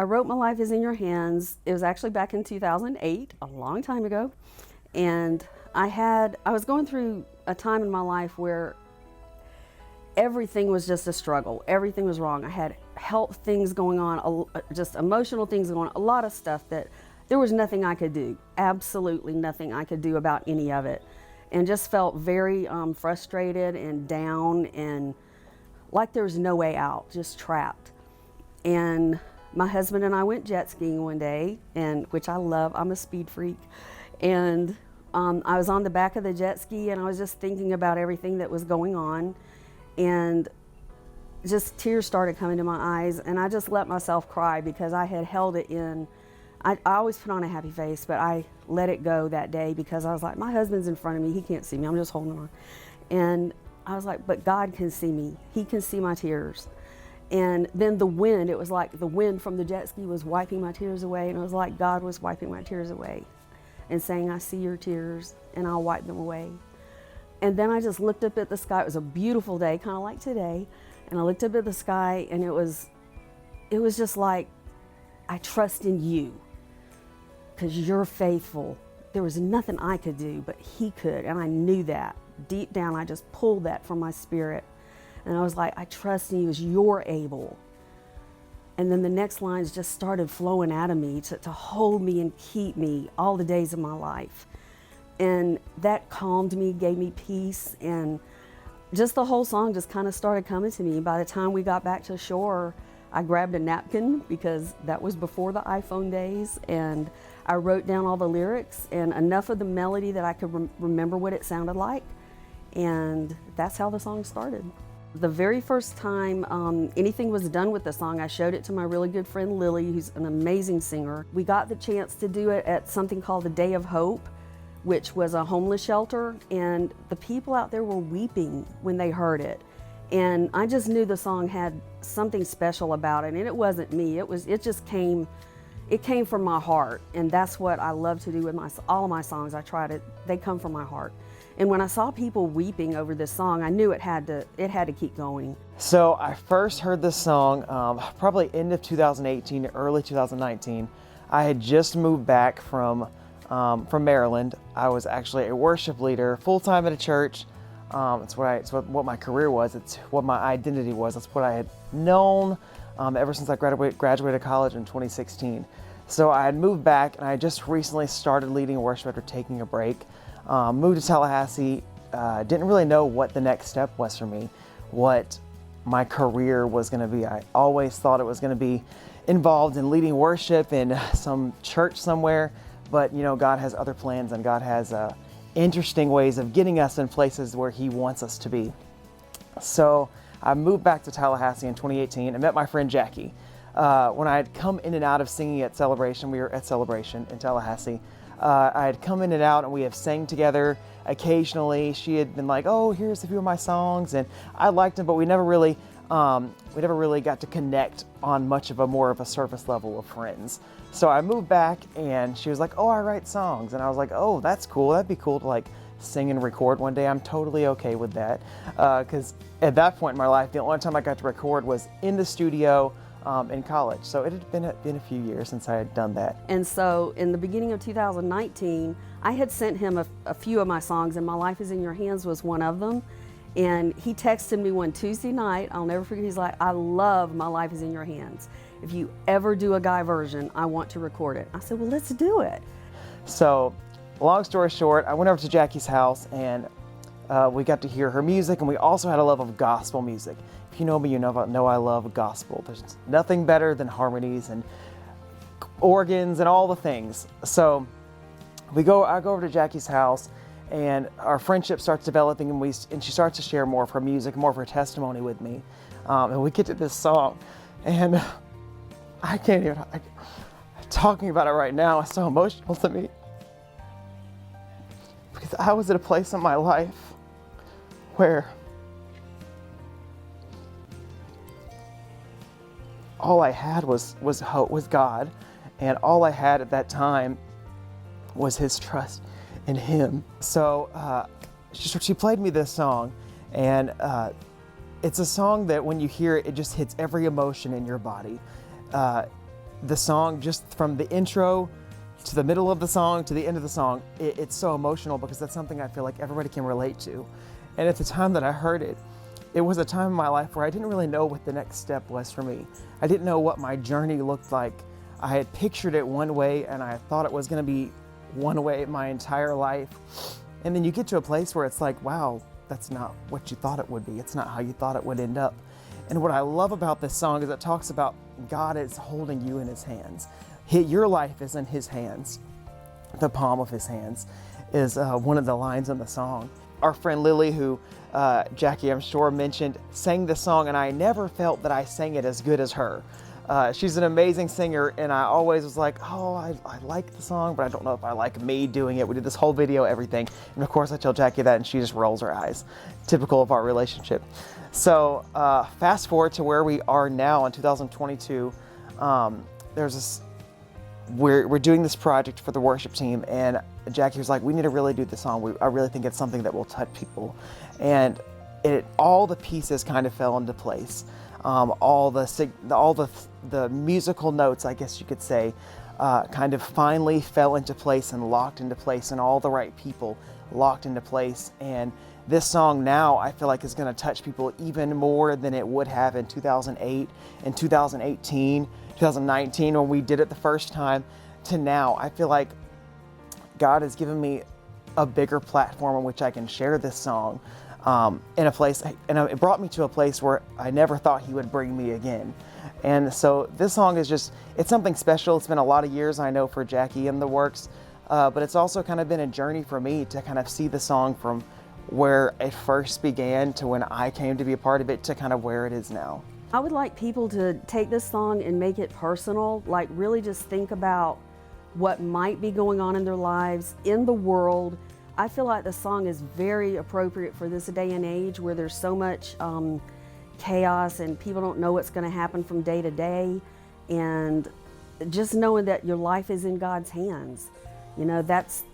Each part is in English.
I wrote My Life Is in Your Hands. It was actually back in 2008, a long time ago. And I was going through a time in my life where everything was just a struggle. Everything was wrong. I had health things going on, just emotional things going on, a lot of stuff that there was nothing I could do, absolutely nothing I could do about any of it. And just felt very frustrated and down and like there was no way out, just trapped. And my husband and I went jet skiing one day, and which I love, I'm a speed freak. And I was on the back of the jet ski and I was just thinking about everything that was going on, and just tears started coming to my eyes, and I just let myself cry because I had held it in. I always put on a happy face, but I let it go that day because I was like, my husband's in front of me, he can't see me, I'm just holding on. And I was like, but God can see me, he can see my tears. And then the wind, it was like the wind from the jet ski was wiping my tears away, and it was like God was wiping my tears away and saying, I see your tears and I'll wipe them away. And then I just looked up at the sky. It was a beautiful day, kind of like today. And I looked up at the sky, and it was just like, I trust in you because you're faithful. There was nothing I could do, but he could. And I knew that deep down. I just pulled that from my spirit. And I was like, I trust in you as you're able. And then the next lines just started flowing out of me to hold me and keep me all the days of my life. And that calmed me, gave me peace, and just the whole song just kind of started coming to me. By the time we got back to shore, I grabbed a napkin because that was before the iPhone days, and I wrote down all the lyrics and enough of the melody that I could remember what it sounded like, and that's how the song started. The very first time anything was done with the song, I showed it to my really good friend Lily, who's an amazing singer. We got the chance to do it at something called the Day of Hope, which was a homeless shelter, and the people out there were weeping when they heard it. And I just knew the song had something special about it, and it wasn't me. It came from my heart, and that's what I love to do with all of my songs. They come from my heart. And when I saw people weeping over this song, I knew it had to keep going. So I first heard this song probably end of 2018, early 2019. I had just moved back from Maryland. I was actually a worship leader, full-time at a church. It's what my career was. It's what my identity was. That's what I had known ever since I graduated college in 2016. So I had moved back, and I had just recently started leading worship after taking a break. Moved to Tallahassee. Didn't really know what the next step was for me, what my career was going to be. I always thought it was going to be involved in leading worship in some church somewhere, but you know, God has other plans, and God has interesting ways of getting us in places where he wants us to be. So I moved back to Tallahassee in 2018 and met my friend Jackie. When I had come in and out of singing at Celebration, we were at Celebration in Tallahassee. I had come in and out, and we have sang together occasionally. She had been like, oh, here's a few of my songs, and I liked them, but we never really got to connect on much of more of a surface level of friends. So I moved back, and she was like, oh, I write songs. And I was like, oh, that's cool. That'd be cool to like sing and record one day. I'm totally okay with that. Because at that point in my life, the only time I got to record was in the studio in college. So it had been a few years since I had done that. And so in the beginning of 2019, I had sent him a few of my songs, and My Life Is in Your Hands was one of them. And he texted me one Tuesday night, I'll never forget, he's like, I love My Life Is in Your Hands. If you ever do a guy version, I want to record it. I said, well, let's do it. So long story short, I went over to Jackie's house, and we got to hear her music, and we also had a love of gospel music. If you know me, you know I love gospel. There's nothing better than harmonies and organs and all the things. So I go over to Jackie's house, and our friendship starts developing, and she starts to share more of her music, more of her testimony with me. And we get to this song, and I can't even, talking about it right now is so emotional to me. Because I was at a place in my life where all I had was hope, was God, and all I had at that time was his trust in him. So she played me this song, and it's a song that when you hear it, it just hits every emotion in your body. the song, just from the intro to the middle of the song to the end of the song, it's so emotional because that's something I feel like everybody can relate to. And at the time that I heard it, it was a time in my life where I didn't really know what the next step was for me. I didn't know what my journey looked like. I had pictured it one way and I thought it was going to be one way my entire life. And then you get to a place where it's like, wow, that's not what you thought it would be. It's not how you thought it would end up. And what I love about this song is it talks about God is holding you in his hands. Your life is in his hands. The palm of his hands is one of the lines in the song. Our friend Lily, who Jackie, I'm sure, mentioned, sang the song, and I never felt that I sang it as good as her. She's an amazing singer, and I always was like, oh, I like the song, but I don't know if I like me doing it. We did this whole video, everything. And of course I tell Jackie that and she just rolls her eyes. Typical of our relationship. So fast forward to where we are now in 2022. There's this, we're doing this project for the worship team, and Jackie was like, we need to really do this song. I really think it's something that will touch people. And all the pieces kind of fell into place. All the musical notes, I guess you could say, kind of finally fell into place and locked into place, and all the right people locked into place. And this song now, I feel like, is going to touch people even more than it would have in 2008, in 2018, 2019, when we did it the first time, to now. I feel like God has given me a bigger platform on which I can share this song. In a place, and it brought me to a place where I never thought he would bring me again. And so this song is just, it's something special. It's been a lot of years, I know, for Jackie in the works, but it's also kind of been a journey for me to kind of see the song from where it first began to when I came to be a part of it to kind of where it is now. I would like people to take this song and make it personal, like really just think about what might be going on in their lives, in the world. I feel like the song is very appropriate for this day and age where there's so much chaos and people don't know what's going to happen from day to day. And just knowing that your life is in God's hands, you know, that's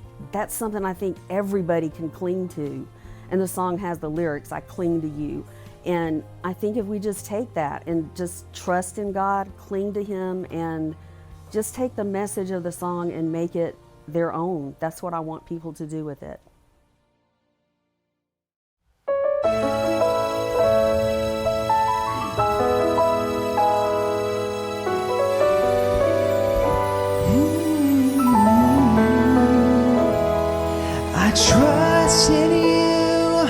something I think everybody can cling to. And the song has the lyrics, I cling to you. And I think if we just take that and just trust in God, cling to him, and just take the message of the song and make it their own. That's what I want people to do with it. I trust in you,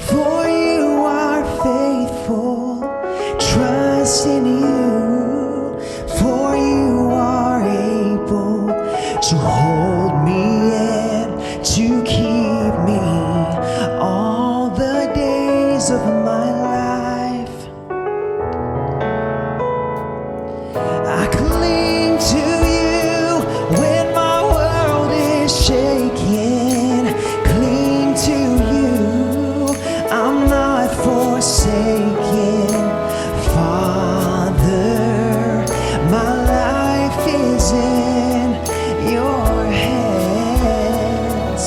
for you are faithful. Trust in you, for you are able to hold me and to keep me all the days of my life. I cling to you when my world is shaking. Cling to you, I'm not forsaken. Father, my life is in your hands.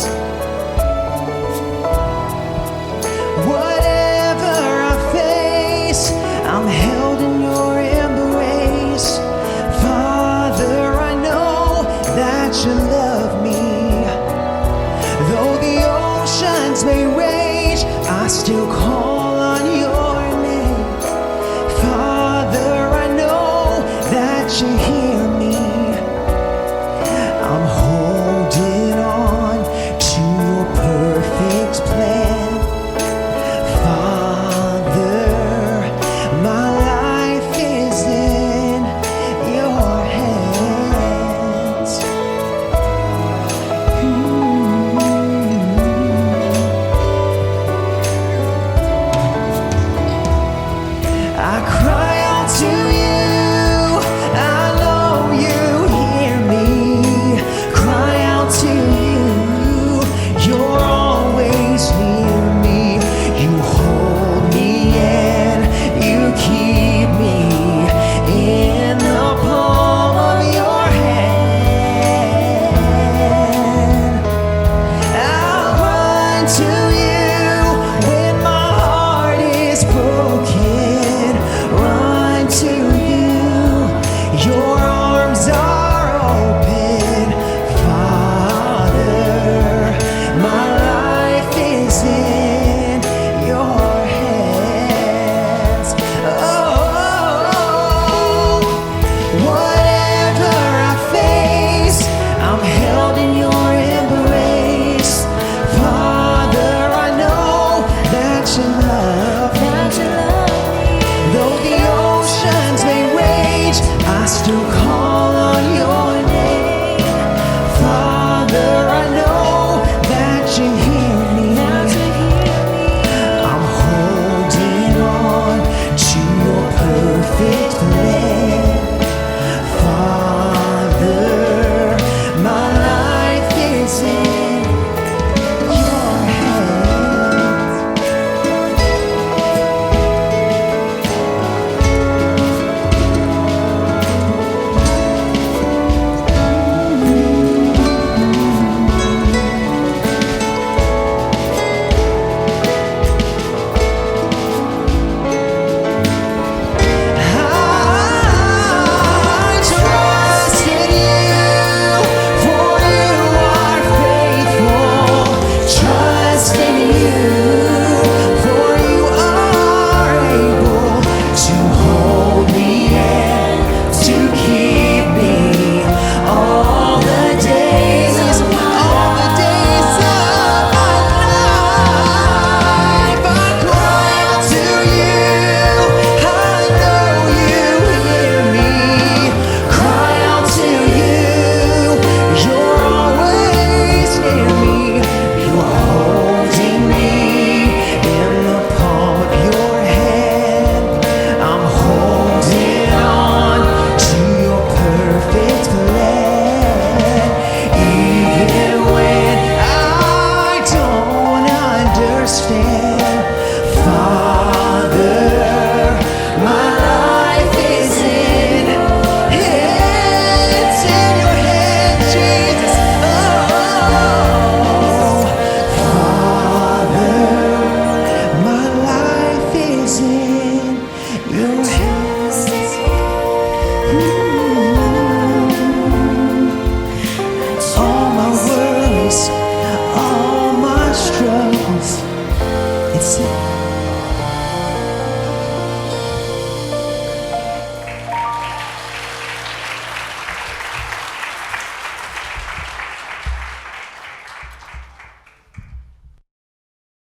Whatever I face, I'm held in your embrace. Father, I know that you